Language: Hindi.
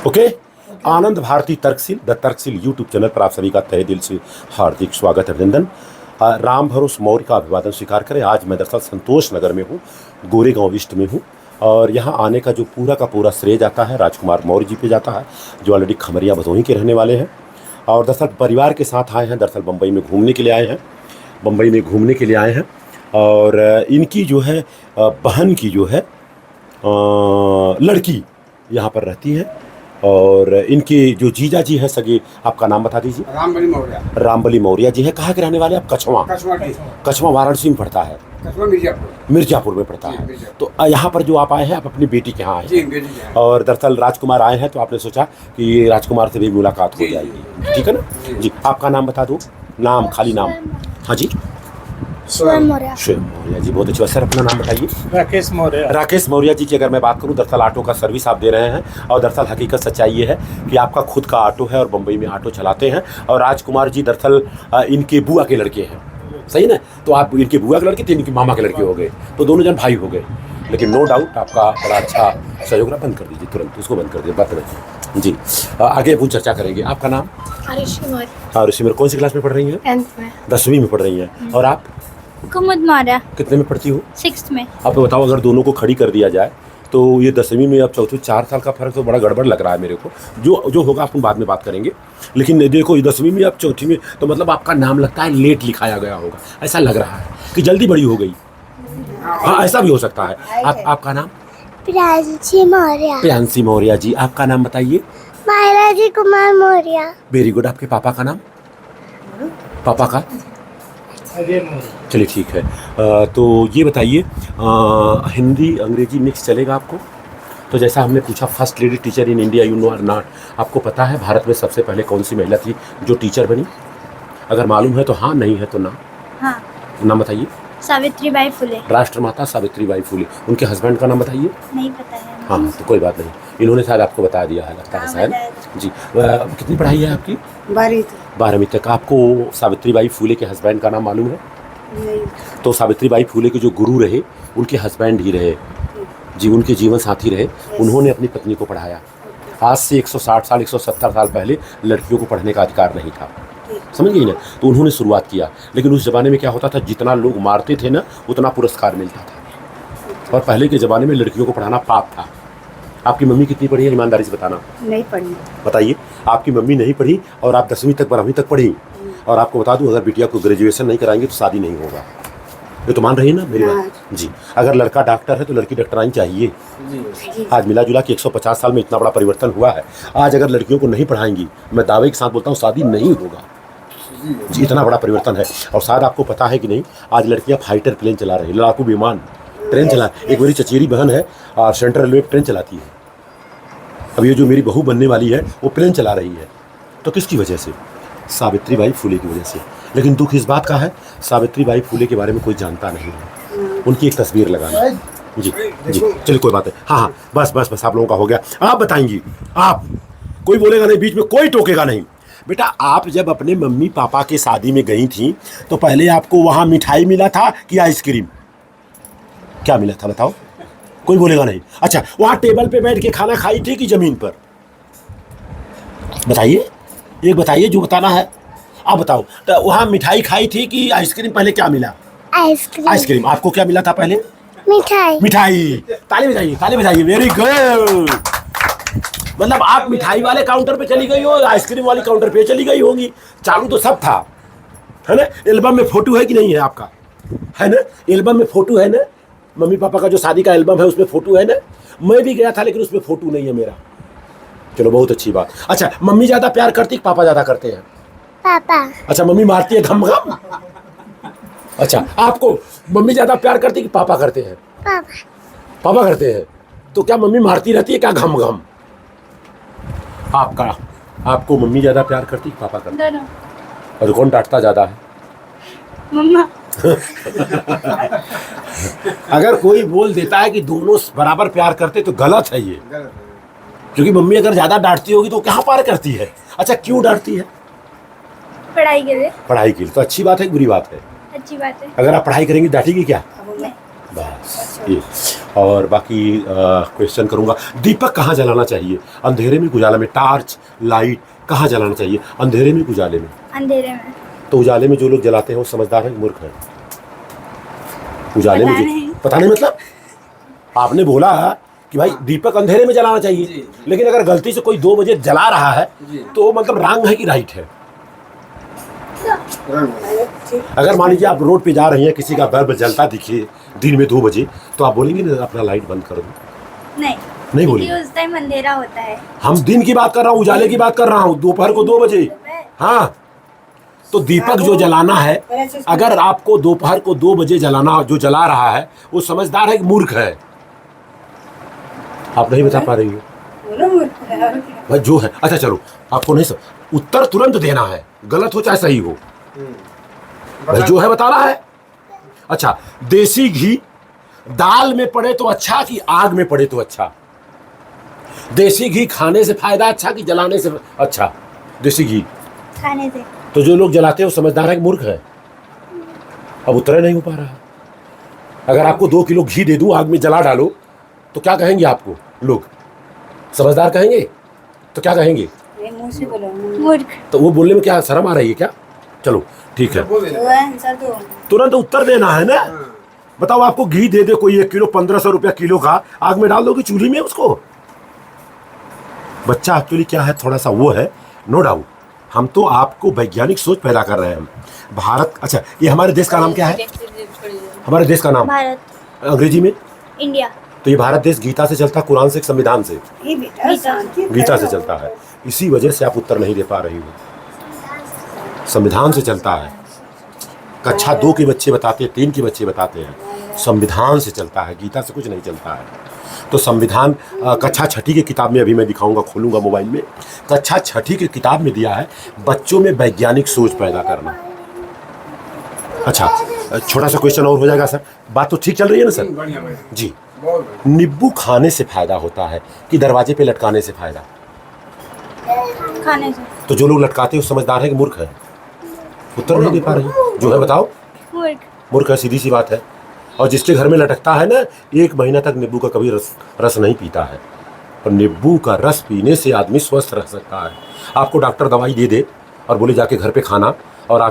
Okay. Anand Bharti Tarkshil the Tarkshil YouTube channel पर आप सभी का तहे दिल से हार्दिक स्वागत अभिनंदन। राम भरोस मौर्य का अभिवादन स्वीकार करें। आज मैं दरअसल संतोष नगर में हूँ, गोरेगांव ईस्ट में हूँ, और यहाँ आने का जो पूरा श्रेय जाता है राजकुमार मौर्य जी पे जाता है, जो ऑलरेडी खमरिया भदोही के रहने वाले हैं। और दरअसल परिवार के साथ आए हैं, दरअसल बम्बई में घूमने के लिए आए हैं, बम्बई में घूमने के लिए आए हैं। और इनकी जो है बहन की जो है लड़की यहाँ पर रहती है, और इनके जो जीजा जी हैं सगे, आपका नाम बता दीजिए। रामबली मौर्य। रामबली मौर्य जी है। कहाँ के रहने वाले आप? कछवा। कछवा वाराणसी में पड़ता है, मिर्जापुर में पड़ता है। तो यहाँ पर जो आप आए हैं, आप अपनी बेटी के यहाँ आए हैं, और दरअसल राजकुमार आए हैं, तो आपने सोचा कि राजकुमार से भी मुलाकात हो जाएगी, ठीक है ना जी। आपका नाम बता दो, नाम, खाली नाम। हाँ जी, स्वयं मौर्य। स्वयं मौर्य जी, बहुत अच्छी बात। सर अपना नाम बताइए। राकेश मौर्य। राकेश मौर्य जी की अगर मैं बात करूं, दरअसल ऑटो का सर्विस आप दे रहे हैं, और दरअसल हकीकत सच्चाई ये है कि आपका खुद का ऑटो है और बम्बई में ऑटो चलाते हैं। और राजकुमार जी दरअसल इनके बुआ के लड़के हैं, सही ना? तो आप इनके बुआ के लड़के थे, इनके मामा के लड़के हो गए, तो दोनों जन भाई हो गए। लेकिन नो डाउट आपका बड़ा अच्छा सहयोग रहा। बंद कर दीजिए तुरंत, उसको बंद कर दीजिए, बात रखिए जी। आगे अपन चर्चा करेंगे। आपका नाम? ऋषि मौर्य। कौन सी क्लास में पढ़ रही हैं? 10th में। 10वीं में पढ़ रही हैं। और आप? कुमुद मौर्य। कितने में पढ़ती हो? 6th में। आप बताओ, अगर दोनों को खड़ी कर दिया जाए तो ये 10वीं में अब चौथी, 4 साल का फर्क तो बड़ा गड़बड़ लग रहा है मेरे को। जो होगा अपन बाद में बात करेंगे। लेकिन देखो, ये 10वीं में अब चौथी में, तो मतलब आपका नाम लगता है लेट लिखाया गया होगा, ऐसा लग रहा है कि जल्दी बड़ी हो गई। हाँ, ऐसा भी हो सकता है। आपका नाम? प्रियांशी मौर्य। प्रियांशी मौर्य जी। आपका नाम बताइए। महाराजी कुमार मौर्य। Very good. आपके पापा का नाम? पापा का? चलिए ठीक है। तो ये बताइए, हिंदी अंग्रेजी मिक्स चलेगा आपको? तो जैसा हमने पूछा, first lady teacher in India you know और नॉट, आपको पता है भारत में सबसे पहले कौन सी महिला थी जो टीचर बनी? अगर मालूम है तो हाँ, नहीं है तो ना। हाँ। नाम बताइए। सावित्रीबाई फुले। राष्ट्रमाता सावित्रीबाई फुले। उनके हस्बैंड का नाम बताइए। नहीं पता है। हाँ, तो कोई बात नहीं, इन्होंने शायद आपको बता दिया है, लगता है शायद जी। कितनी पढ़ाई है आपकी? 12वीं तक। आपको सावित्रीबाई फुले के हस्बैंड का नाम मालूम है? नहीं। तो सावित्रीबाई फुले के जो गुरु रहे, उनके हस्बैंड ही रहे जी, उनके जीवन साथी रहे। उन्होंने अपनी पत्नी को पढ़ाया। आज से 160 साल 170 साल पहले लड़कियों को पढ़ने का अधिकार नहीं था, समझ गई ना? तो उन्होंने शुरुआत किया। लेकिन उस ज़माने में क्या होता था, जितना लोग मारते थे ना, उतना पुरस्कार मिलता था। और पहले के ज़माने में लड़कियों को पढ़ाना पाप था। आपकी मम्मी कितनी पढ़ी है, ईमानदारी से बताना? नहीं पढ़ी। बताइए। आपकी मम्मी नहीं पढ़ी, और आप 10वीं तक 12वीं तक पढ़ी। और आपको बता दूं, अगर बिटिया को ग्रेजुएशन नहीं कराएंगे तो शादी नहीं होगा। ये तो मान रही है ना मेरी बात जी? अगर लड़का डॉक्टर है तो लड़की डॉक्टरानी चाहिए। आज मिला जुला के 150 साल में इतना बड़ा परिवर्तन हुआ है। आज अगर लड़कियों को नहीं पढ़ाएंगी, मैं दावे के साथ बोलता हूँ, शादी नहीं होगा जी। इतना बड़ा परिवर्तन है। और शायद आपको पता है कि नहीं, आज लड़कियाँ फाइटर प्लेन चला रही है, लड़ाकू विमान, ट्रेन चला। एक मेरी चचेरी बहन है, सेंट्रल रेलवे ट्रेन चलाती है। अब ये जो मेरी बहू बनने वाली है, वो प्लेन चला रही है। तो किसकी वजह से? सावित्रीबाई फुले की वजह से। लेकिन दुख इस बात का है, सावित्रीबाई फुले के बारे में कोई जानता नहीं है। उनकी एक तस्वीर लगाना जी जी। चलिए कोई बात है। हाँ हाँ, बस आप लोगों का हो गया। आप बताएंगी, आप, कोई बोलेगा नहीं, बीच में कोई टोकेगा नहीं। बेटा, आप जब अपने मम्मी पापा की शादी में गई थी, तो पहले आपको वहाँ मिठाई मिला था कि आइसक्रीम? क्या मिला था बताओ? कोई बोलेगा नहीं। अच्छा, वहाँ टेबल पे बैठ के खाना खाई थी कि जमीन पर? बताइए, एक बताइए जो बताना है। आप बताओ, तो वहाँ मिठाई खाई थी कि आइसक्रीम? पहले क्या मिला? आइसक्रीम। आइसक्रीम। आपको क्या मिला था पहले? मिठाई। मिठाई। ताली बजाइए, ताली बजाइए, वेरी गुड। मतलब आप मिठाई वाले काउंटर पे चली गई हो, आइसक्रीम वाली काउंटर पे चली गई होंगी। चालू तो सब था, है ना? एल्बम में फोटो है कि नहीं है आपका? है ना? एल्बम में फोटो है ना? मम्मी पापा का जो शादी का एल्बम है, उसमें फोटो है ना? मैं भी गया था, लेकिन उसमें फोटो नहीं है मेरा। चलो, बहुत अच्छी बात। अच्छा, मम्मी ज्यादा प्यार करती कि पापा ज्यादा करते हैं? पापा। अच्छा, मम्मी मारती है घम घम? अच्छा, आपको मम्मी ज्यादा प्यार करती कि पापा करते हैं? पापा। पापा करते हैं। तो क्या मम्मी मारती रहती है क्या घम घम? आपको मम्मी ज्यादा प्यार करती कि पापा करते हैं? और कौन डांटता ज्यादा है? मम्मा। अगर कोई बोल देता है कि दोनों बराबर प्यार करते, तो गलत है ये। क्योंकि मम्मी अगर ज्यादा डांटती होगी तो कहाँ पार करती है? अच्छा, क्यों डांटती है? पढ़ाई के लिए। पढ़ाई के लिए। तो अच्छी बात है कि बुरी बात है? अच्छी बात है। अगर आप पढ़ाई करेंगी, डांटेगी क्या? नहीं। बस। ये और बाकी क्वेश्चन करूँगा, दीपक कहाँ जलाना चाहिए? अंधेरे में, उजाले में? टार्च, लाइट कहाँ जलाना चाहिए? अंधेरे में, उजाले में? अंधेरे में। तो उजाले में जो लोग जलाते हैं वो समझदार है कि मूर्ख है? उजाले में पता नहीं मतलब आपने बोला कि भाई दीपक अंधेरे में जलाना चाहिए, लेकिन अगर गलती से कोई 2 बजे जला रहा है तो मतलब रॉन्ग है कि राइट है? अगर मान लीजिए आप रोड पे जा रही हैं, किसी का बल्ब जलता दिखे दिन में 2 बजे, तो आप बोलेंगे ना अपना लाइट बंद कर दो? नहीं बोलेंगे। उस टाइम अंधेरा होता है। हम दिन की बात कर रहा हूँ, उजाले की बात कर रहा हूँ, दोपहर को 2 बजे। हाँ, तो दीपक जो जलाना है, अगर आपको दोपहर को 2 बजे जलाना, जो जला रहा है वो समझदार है कि मूर्ख है? आप नहीं बता पा रही हो भाई जो है। अच्छा चलो, आपको नहीं सब उत्तर तुरंत देना है, गलत हो चाहे सही हो, भाई जो है बताना है। अच्छा, देसी घी दाल में पड़े तो अच्छा कि आग में पड़े तो अच्छा? देसी घी खाने से फायदा अच्छा कि जलाने से अच्छा? देसी घी खाने से। तो जो लोग जलाते हैं वो समझदार है कि मूर्ख है? अब उत्तर नहीं हो पा रहा। अगर आपको 2 किलो घी दे दूं, आग में जला डालो, तो क्या कहेंगे आपको लोग? समझदार कहेंगे? तो क्या कहेंगे? मूर्ख। तो वो बोलने में क्या शर्म आ रही है क्या? चलो ठीक है, तुरंत उत्तर देना है ना। बताओ, आपको घी दे दे कोई 1 किलो 1500 रुपया किलो का, आग में डाल दोगे चूल्ही में उसको? बच्चा एक्चुअली क्या है, थोड़ा सा वो है, नो डाउट। हम तो आपको वैज्ञानिक सोच पैदा कर रहे हैं हम। भारत, अच्छा ये हमारे देश का नाम क्या है? हमारे देश का नाम भारत। अंग्रेजी में? इंडिया। तो ये भारत देश गीता से चलता, कुरान से, संविधान से? गीता से चलता है। इसी वजह से आप उत्तर नहीं दे पा रही हो। संविधान से चलता है। कक्षा 2 के बच्चे बताते हैं, 3 के बच्चे बताते हैं, संविधान से चलता है, गीता से कुछ नहीं चलता है। तो संविधान कक्षा 6 की किताब में, अभी मैं दिखाऊंगा, खोलूंगा मोबाइल में, कक्षा 6 की किताब में दिया है बच्चों में वैज्ञानिक सोच पैदा करना। अच्छा, छोटा सा क्वेश्चन और हो जाएगा सर। बात तो ठीक चल रही है ना सर? जी। नींबू खाने से फायदा होता है कि दरवाजे पे लटकाने से फायदा? खाने से। तो जो लोग लटकाते हैं वो समझदार है कि मूर्ख है? उत्तर नहीं दे पा रही जो है, बताओ। मूर्ख है, सीधी सी बात है। और जिसके घर में लटकता है ना, 1 महीना तक नींबू का कभी रस नहीं पीता है। और नींबू का रस पीने से आदमी स्वस्थ रह सकता है। आपको डॉक्टर दवाई दे दे और बोले जाके घर पे खाना, और